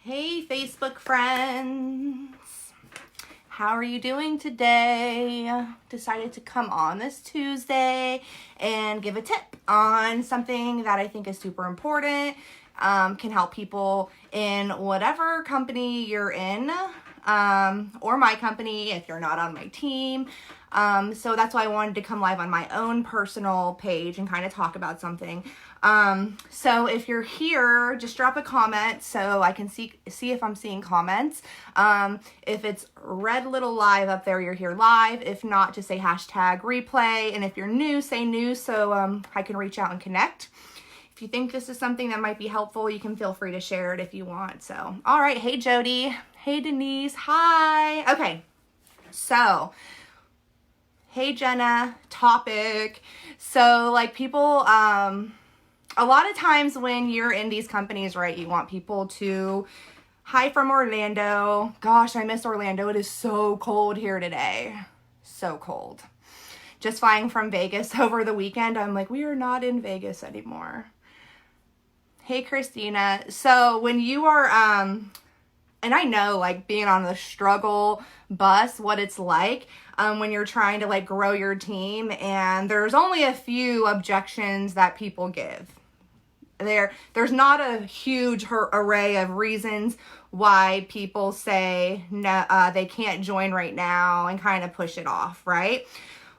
Hey Facebook friends, how are you doing today? Decided to come on this Tuesday and give a tip on something that I think is super important, can help people in whatever company you're in, or my company if you're not on my team. So that's why I wanted to come live on my own personal page and kind of talk about something. So if you're here, just drop a comment so I can see if I'm seeing comments. If it's red little live up there, you're here live. If not, just say hashtag replay. And if you're new, say new so I can reach out and connect. If you think this is something that might be helpful, you can feel free to share it if you want. So, all right. Hey, Jody. Hey, Denise. Hi. Okay. So, hey, Jenna. Topic. So, like people, a lot of times when you're in these companies, right, you want people to, hi from Orlando. Gosh, I miss Orlando. It is so cold here today. So cold. Just flying from Vegas over the weekend, I'm like, we are not in Vegas anymore. Hey, Christina. So when you are, and I know like being on the struggle bus, what it's like when you're trying to like grow your team, and there's only a few objections that people give. There's not a huge array of reasons why people say no, they can't join right now and kind of push it off, right?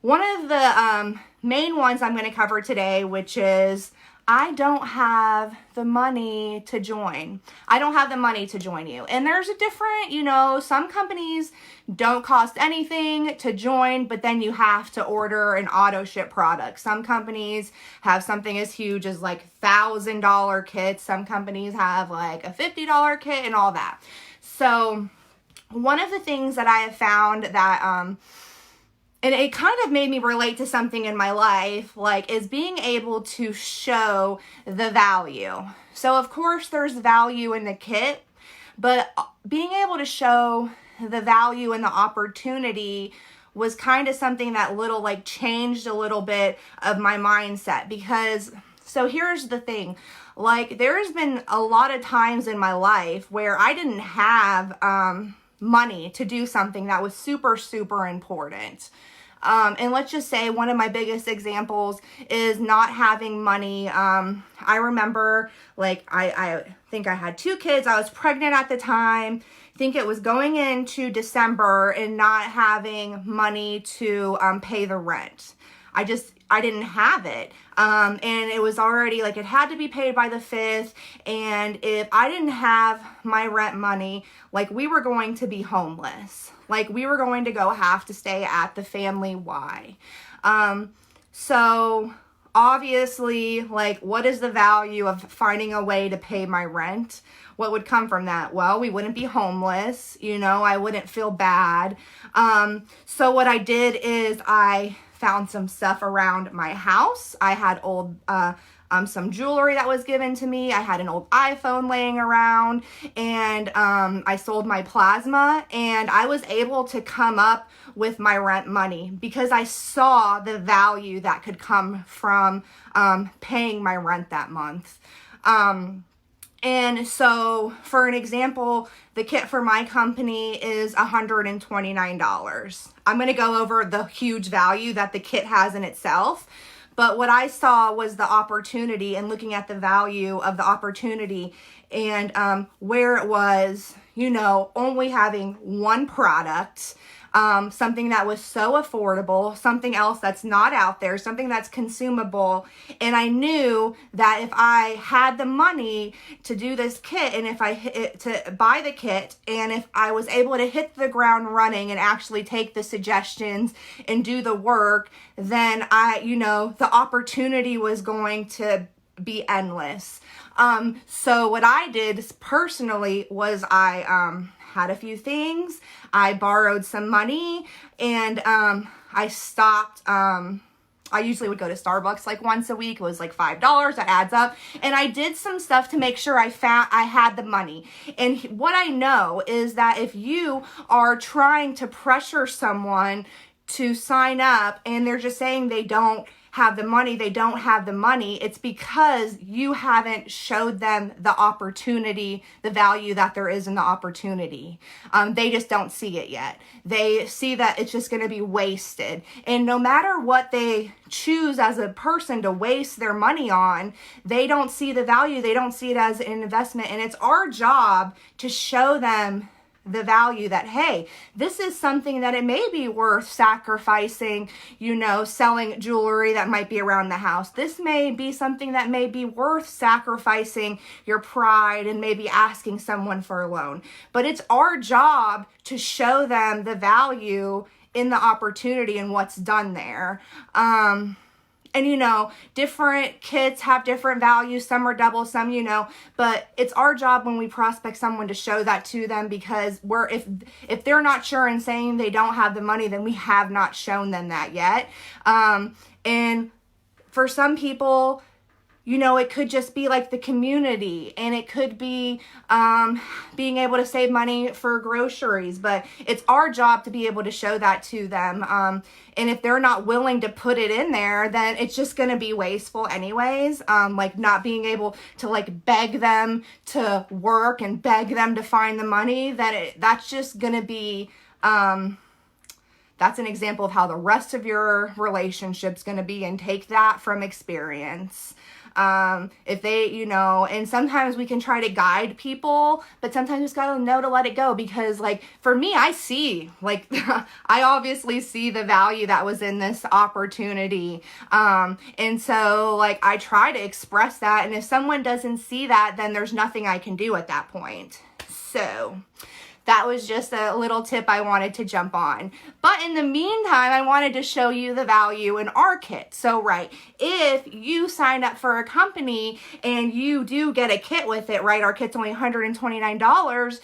One of the main ones I'm going to cover today, which is I don't have the money to join. I don't have the money to join you. And there's a different, some companies don't cost anything to join, but then you have to order an auto ship product. Some companies have something as huge as like $1,000 kits. Some companies have like a $50 kit and all that. So one of the things that I have found that, and it kind of made me relate to something in my life, like, is being able to show the value. So, of course, there's value in the kit, but being able to show the value and the opportunity was kind of something that changed a little bit of my mindset. Because, so here's the thing, like, there's been a lot of times in my life where I didn't have money to do something that was super, super important. And let's just say one of my biggest examples is not having money. I remember I think I had 2 kids. I was pregnant at the time. I think it was going into December and not having money to pay the rent. I didn't have it. And it was already it had to be paid by the 5th. And if I didn't have my rent money, we were going to be homeless. We were going to have to stay at the family Y. So obviously, what is the value of finding a way to pay my rent? What would come from that? Well, we wouldn't be homeless. I wouldn't feel bad. So what I did is I found some stuff around my house. I had old, some jewelry that was given to me. I had an old iPhone laying around, and I sold my plasma, and I was able to come up with my rent money because I saw the value that could come from paying my rent that month. And so, for an example, the kit for my company is $129. I'm going to go over the huge value that the kit has in itself. But what I saw was the opportunity, and looking at the value of the opportunity, and where it was, only having one product, something that was so affordable, something else that's not out there, something that's consumable. And I knew that if I had the money to do this kit, and if I to buy the kit, and if I was able to hit the ground running and actually take the suggestions and do the work, then the opportunity was going to be endless. So what I did personally was I had a few things. I borrowed some money, and I stopped. I usually would go to Starbucks once a week. It was $5. That adds up. And I did some stuff to make sure I had the money. And what I know is that if you are trying to pressure someone to sign up and they're just saying they don't have the money, they don't have the money, it's because you haven't showed them the opportunity, the value that there is in the opportunity. They just don't see it yet. They see that it's just going to be wasted. And no matter what they choose as a person to waste their money on, they don't see the value. They don't see it as an investment. And it's our job to show them the value that, hey, this is something that it may be worth sacrificing, selling jewelry that might be around the house. This may be something that may be worth sacrificing your pride and maybe asking someone for a loan. But it's our job to show them the value in the opportunity and what's done there. And, different kits have different values. Some are double, some, but it's our job when we prospect someone to show that to them, because if they're not sure and saying they don't have the money, then we have not shown them that yet. And for some people, it could just be like the community, and it could be being able to save money for groceries, but it's our job to be able to show that to them. And if they're not willing to put it in there, then it's just going to be wasteful anyways. Like not being able to like beg them to work and beg them to find the money, that's just going to be, that's an example of how the rest of your relationship's going to be, and take that from experience. If they, and sometimes we can try to guide people, but sometimes you just gotta know to let it go, because like for me, I see, like, I obviously see the value that was in this opportunity. And so like, I try to express that. And if someone doesn't see that, then there's nothing I can do at that point. So that was just a little tip I wanted to jump on. But in the meantime, I wanted to show you the value in our kit. So, right, if you sign up for a company and you do get a kit with it, right, our kit's only $129,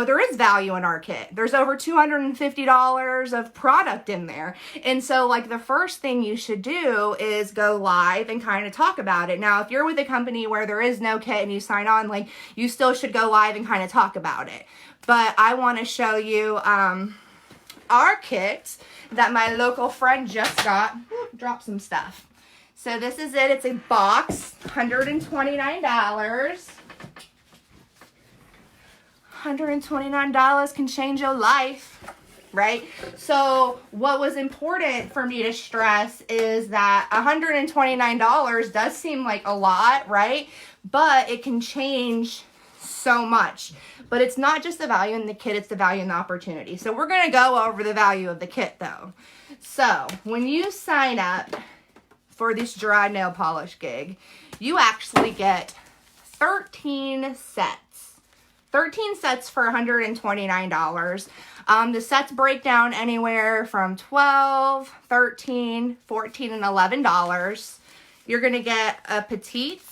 there is value in our kit. There's over $250 of product in there. And so, like, the first thing you should do is go live and kind of talk about it. Now, if you're with a company where there is no kit and you sign on, like, you still should go live and kind of talk about it. But I want to show you our kit that my local friend just got. Drop some stuff. So this is it. It's a box, $129. $129 can change your life, right? So what was important for me to stress is that $129 does seem like a lot, right? But it can change so much. But it's not just the value in the kit, it's the value in the opportunity. So we're going to go over the value of the kit though. So when you sign up for this dry nail polish gig, you actually get 13 sets. 13 sets for $129. The sets break down anywhere from $12, $13, $14, and $11. You're going to get a petite.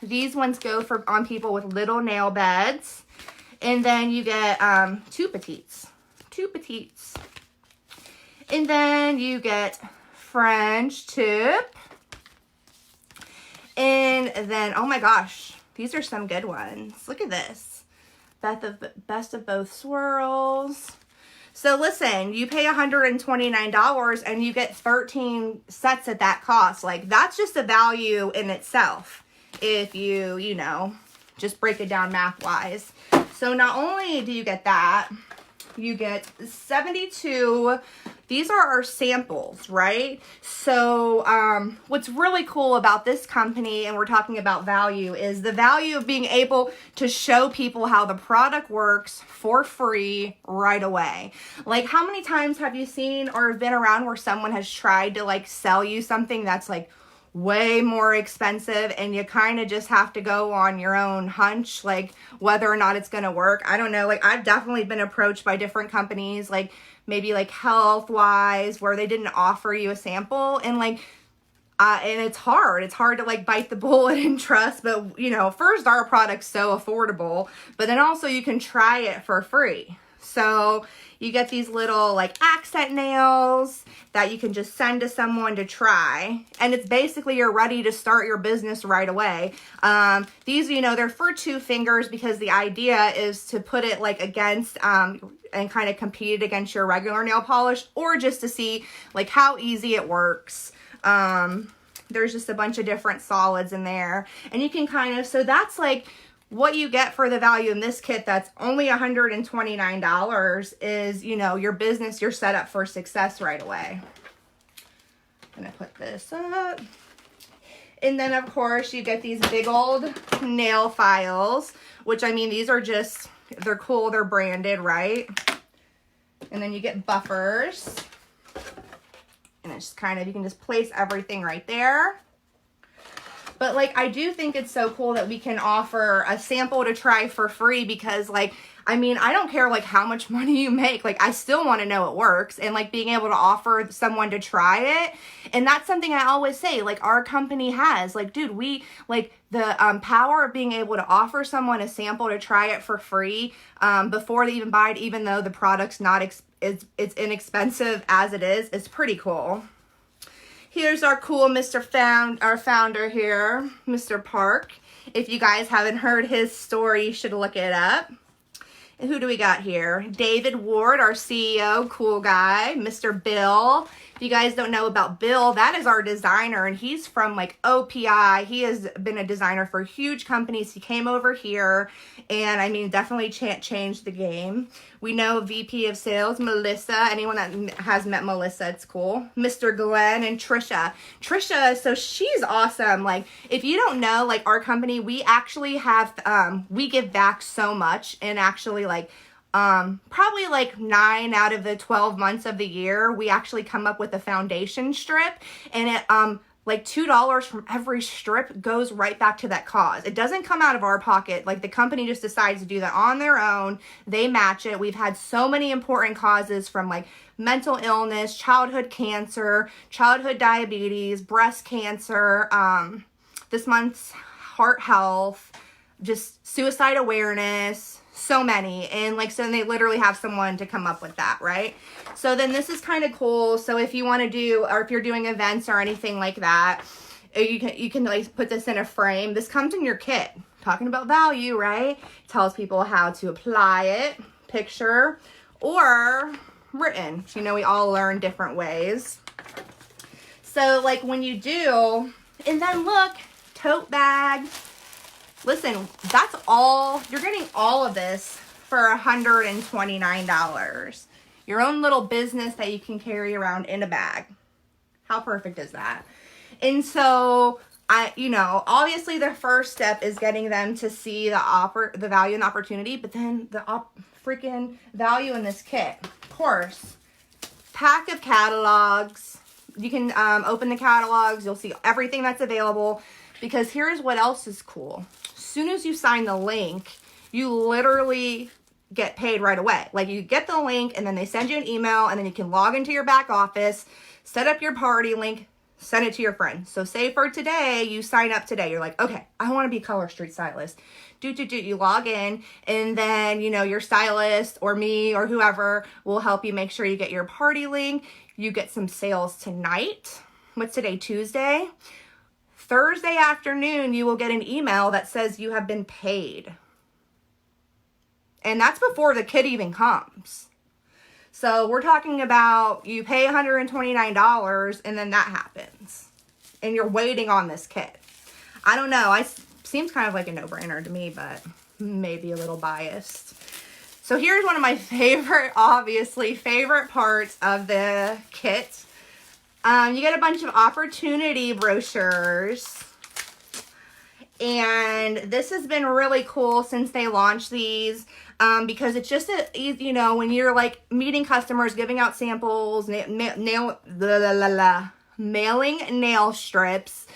These ones go on people with little nail beds. And then you get two petites. And then you get French tip. And then, oh my gosh, these are some good ones. Look at this. Best of both swirls. So listen, you pay $129 and you get 13 sets at that cost. Like, that's just a value in itself if you just break it down math-wise. So not only do you get that, you get 72. These are our samples, right? So what's really cool about this company, and we're talking about value, is the value of being able to show people how the product works for free right away. Like, how many times have you seen or been around where someone has tried to like sell you something that's like way more expensive, and you kind of just have to go on your own hunch, like whether or not it's going to work? I don't know. Like, I've definitely been approached by different companies, like maybe like health wise, where they didn't offer you a sample, and like, and it's hard to like bite the bullet and trust. But first, our product's so affordable, but then also you can try it for free. So you get these little like accent nails that you can just send to someone to try. And it's basically you're ready to start your business right away. These, they're for 2 fingers because the idea is to put it like against and kind of compete it against your regular nail polish, or just to see like how easy it works. There's just a bunch of different solids in there. And you can kind of, so that's like what you get for the value in this kit that's only $129 is, you know, your business, you're set up for success right away. I'm gonna put this up. And then, of course, you get these big old nail files, which, I mean, these are just, they're cool, they're branded, right? And then you get buffers. And it's just kind of, you can just place everything right there. But, like, I do think it's so cool that we can offer a sample to try for free because, like, I mean, I don't care, like, how much money you make. Like, I still want to know it works. And, like, being able to offer someone to try it. And that's something I always say, like, our company has. Like, dude, we, like, the power of being able to offer someone a sample to try it for free before they even buy it, even though the product's not, it's inexpensive as it is pretty cool. Here's our cool our founder here, Mr. Park. If you guys haven't heard his story, you should look it up. And who do we got here? David Ward, our CEO, cool guy. Mr. Bill. If you guys don't know about Bill, that is our designer, and he's from like OPI. He has been a designer for huge companies. He came over here, and I mean, definitely changed the game. We know VP of Sales, Melissa. Anyone that has met Melissa, it's cool. Mr. Glenn and Trisha. Trisha, so she's awesome. Like, if you don't know, like, our company, we actually have, we give back so much, and actually, like, probably like 9 out of the 12 months of the year, we actually come up with a foundation strip, and it, like $2 from every strip goes right back to that cause. It doesn't come out of our pocket. Like, the company just decides to do that on their own. They match it. We've had so many important causes from like mental illness, childhood cancer, childhood diabetes, breast cancer, this month's heart health, just suicide awareness, so many. And like, so then they literally have someone to come up with that, right? So then this is kind of cool. So if you want to do, or if you're doing events or anything like that, you can like put this in a frame. This comes in your kit. Talking about value, right? It tells people how to apply it, picture, or written. You know, we all learn different ways. So like when you do, and then look, tote bag. Listen, that's all, you're getting all of this for $129. Your own little business that you can carry around in a bag. How perfect is that? And so, you know, obviously the first step is getting them to see the value and the opportunity, but then the freaking value in this kit. Of course, pack of catalogs. You can open the catalogs. You'll see everything that's available, because here's what else is cool. As soon as you sign the link, you literally get paid right away. Like, you get the link and then they send you an email, and then you can log into your back office, set up your party link, send it to your friend. So say for today, you sign up today. You're like, okay, I want to be Color Street stylist. You log in, and then, you know, your stylist or me or whoever will help you make sure you get your party link. You get some sales tonight. What's today? Tuesday. Thursday afternoon, you will get an email that says you have been paid. And that's before the kit even comes. So we're talking about you pay $129 and then that happens. And you're waiting on this kit. I don't know. Seems kind of like a no-brainer to me, but maybe a little biased. So here's one of my favorite parts of the kit. You get a bunch of opportunity brochures, and this has been really cool since they launched these, because it's just you know, when you're like meeting customers, giving out samples, mailing nail strips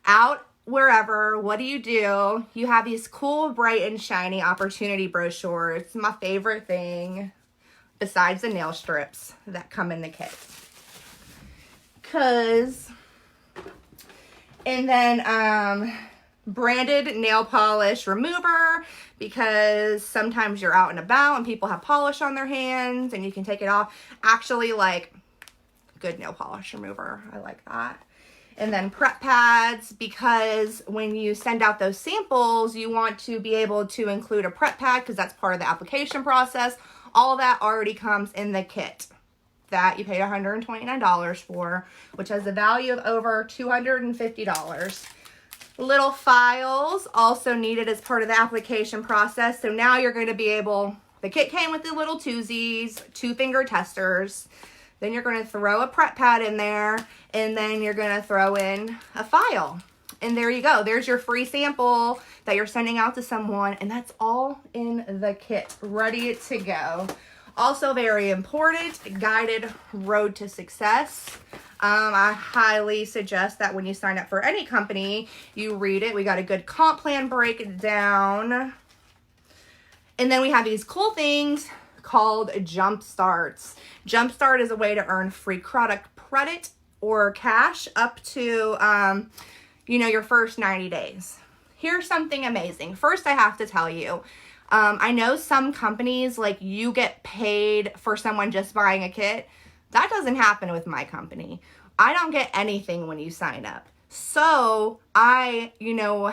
out wherever. What do? You have these cool, bright and shiny opportunity brochures. It's my favorite thing besides the nail strips that come in the kit. And then branded nail polish remover, because sometimes you're out and about and people have polish on their hands and you can take it off. Actually, like, good nail polish remover. I like that. And then prep pads, because when you send out those samples, you want to be able to include a prep pad, because that's part of the application process. All of that already comes in the kit. that you paid $129 for, which has a value of over $250. Little files also needed as part of the application process. So now you're going to be able, the kit came with the little twosies, 2-finger testers. Then you're going to throw a prep pad in there, and then you're going to throw in a file. And there you go. There's your free sample that you're sending out to someone, and that's all in the kit, ready to go. Also very important, guided road to success. I highly suggest that when you sign up for any company, you read it. We got a good comp plan breakdown. And then we have these cool things called jump starts. Jump start is a way to earn free product credit or cash up to, your first 90 days. Here's something amazing. First, I have to tell you, I know some companies, like, you get paid for someone just buying a kit. That doesn't happen with my company. I don't get anything when you sign up. So I,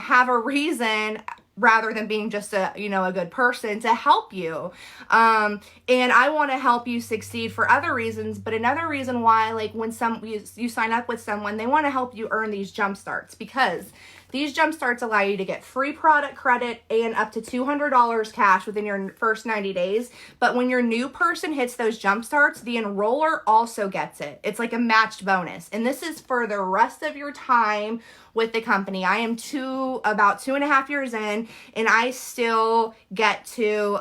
have a reason, rather than being just a good person, to help you. And I want to help you succeed for other reasons. But another reason why, like, when you sign up with someone, they want to help you earn these jump starts, because these jump starts allow you to get free product credit and up to $200 cash within your first 90 days. But when your new person hits those jump starts, the enroller also gets it. It's like a matched bonus. And this is for the rest of your time with the company. I am about 2.5 years in, and I still get to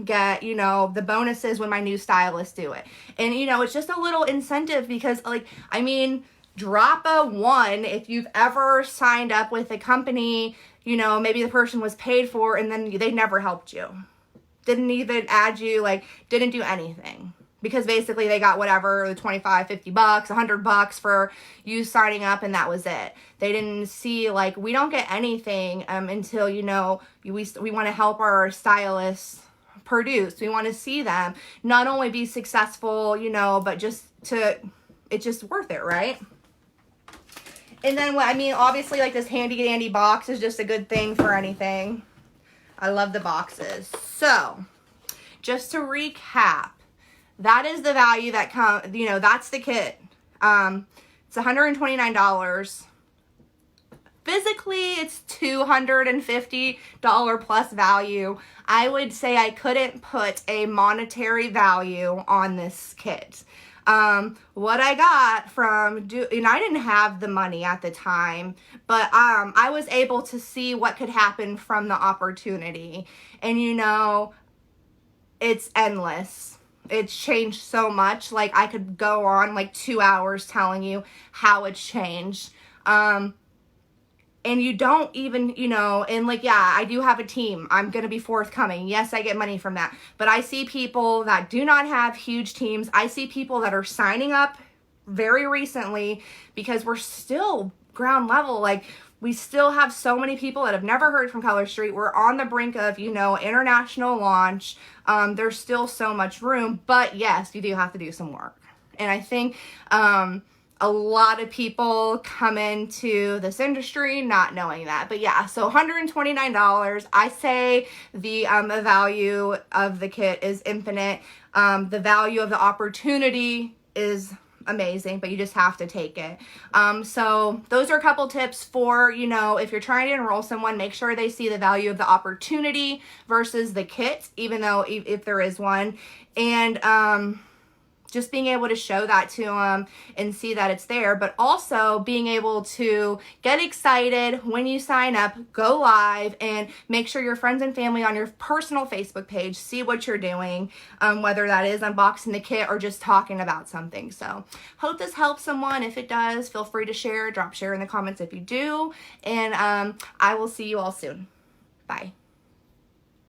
get the bonuses when my new stylists do it. And it's just a little incentive, because drop a 1 if you've ever signed up with a company, maybe the person was paid for and then they never helped you. Didn't even add you, didn't do anything. Because basically they got whatever, the $25, $50, $100 for you signing up, and that was it. They didn't see, we don't get anything until, we want to help our stylists produce. We want to see them not only be successful, but it's just worth it, right? And then, obviously, this handy dandy box is just a good thing for anything. I love the boxes. So, just to recap, that is the value that that's the kit. It's $129. Physically, it's $250 plus value. I would say I couldn't put a monetary value on this kit. What I got from, and I didn't have the money at the time, but, I was able to see what could happen from the opportunity. And, it's endless. It's changed so much. I could go on 2 hours telling you how it's changed. And you don't even, I do have a team. I'm going to be forthcoming. Yes, I get money from that. But I see people that do not have huge teams. I see people that are signing up very recently, because we're still ground level. We still have so many people that have never heard from Color Street. We're on the brink of, international launch. There's still so much room. But yes, you do have to do some work. And I think, a lot of people come into this industry not knowing that. But yeah, so $129. I say the value of the kit is infinite. The value of the opportunity is amazing, but you just have to take it. So those are a couple tips for, if you're trying to enroll someone, make sure they see the value of the opportunity versus the kit, even though if there is one. And, just being able to show that to them and see that it's there, but also being able to get excited when you sign up, go live, and make sure your friends and family on your personal Facebook page see what you're doing, whether that is unboxing the kit or just talking about something. So hope this helps someone. If it does, feel free to share, drop share in the comments if you do, and I will see you all soon. Bye.